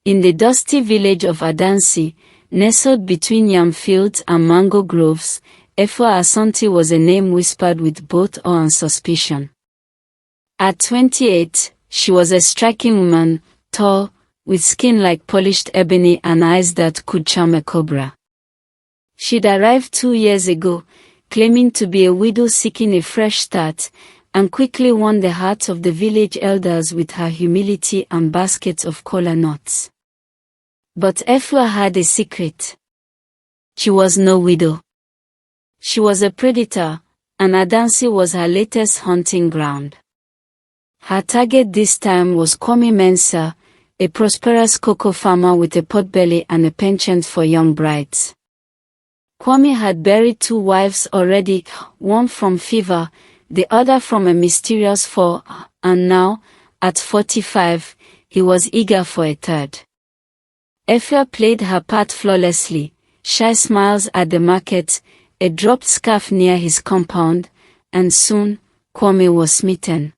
In the dusty village of Adansi, nestled between yam fields and mango groves, Efua Asante was a name whispered with both awe and suspicion. At 28, she was a striking woman, tall, with skin like polished ebony and eyes that could charm a cobra. She'd arrived 2 years ago, claiming to be a widow seeking a fresh start, and quickly won the hearts of the village elders with her humility and baskets of kolanuts. But Efua had a secret. She was no widow. She was a predator, and Adansi was her latest hunting ground. Her target this time was Kwame Mensah, a prosperous cocoa farmer with a potbelly and a penchant for young brides. Kwame had buried 2 wives already, one from fever, the other from a mysterious fall, and now, at 45, he was eager for a third. Efua played her part flawlessly, shy smiles at the market, a dropped scarf near his compound, and soon, Kwame was smitten.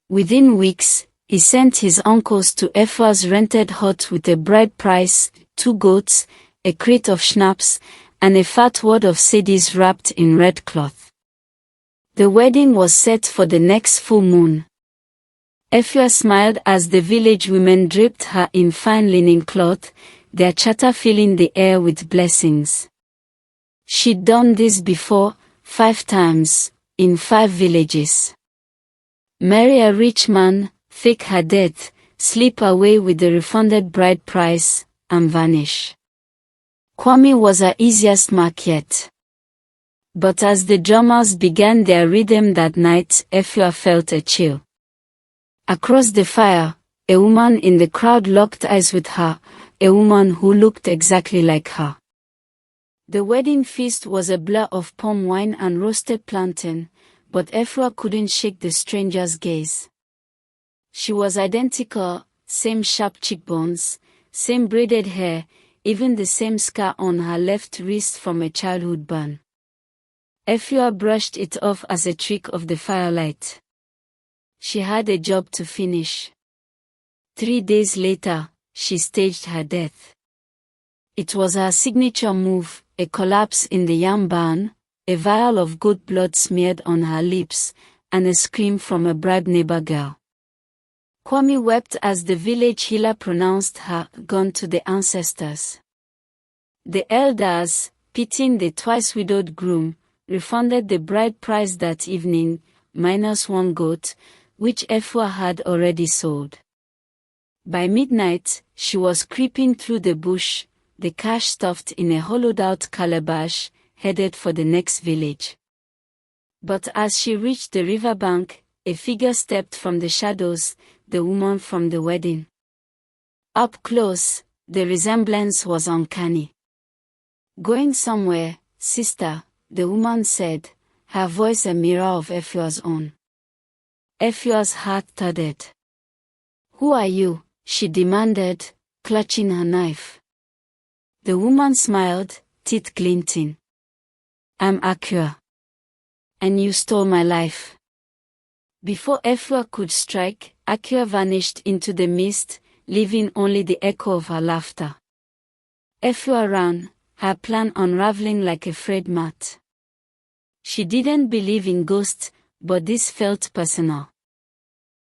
Within weeks, he sent his uncles to Efua's rented hut with a bride price, 2 goats, a crate of schnapps, and a fat wad of cedis wrapped in red cloth. The wedding was set for the next full moon. Efua smiled as the village women draped her in fine linen cloth, their chatter filling the air with blessings. She'd done this before, 5 times, in 5 villages. Marry a rich man, fake her death, slip away with the refunded bride price, and vanish. Kwame was her easiest mark yet. But as the drummers began their rhythm that night, Efua felt a chill. Across the fire, a woman in the crowd locked eyes with her, a woman who looked exactly like her. The wedding feast was a blur of palm wine and roasted plantain, but Efua couldn't shake the stranger's gaze. She was identical, same sharp cheekbones, same braided hair, even the same scar on her left wrist from a childhood burn. Efua brushed it off as a trick of the firelight. She had a job to finish. 3 days later, she staged her death. It was her signature move, a collapse in the yam barn, a vial of goat blood smeared on her lips, and a scream from a bribed neighbor girl. Kwame wept as the village healer pronounced her gone to the ancestors. The elders, pitying the twice-widowed groom, refunded the bride price that evening, minus 1 goat, which Efua had already sold. By midnight, she was creeping through the bush, the cash stuffed in a hollowed-out calabash, headed for the next village. But as she reached the riverbank, a figure stepped from the shadows, the woman from the wedding. Up close, the resemblance was uncanny. "Going somewhere, sister," the woman said, her voice a mirror of Efua's own. Efua's heart thudded. "Who are you?" she demanded, clutching her knife. The woman smiled, teeth glinting. "I'm Akua. And you stole my life." Before Efua could strike, Akua vanished into the mist, leaving only the echo of her laughter. Efua ran, her plan unraveling like a frayed mat. She didn't believe in ghosts, but this felt personal.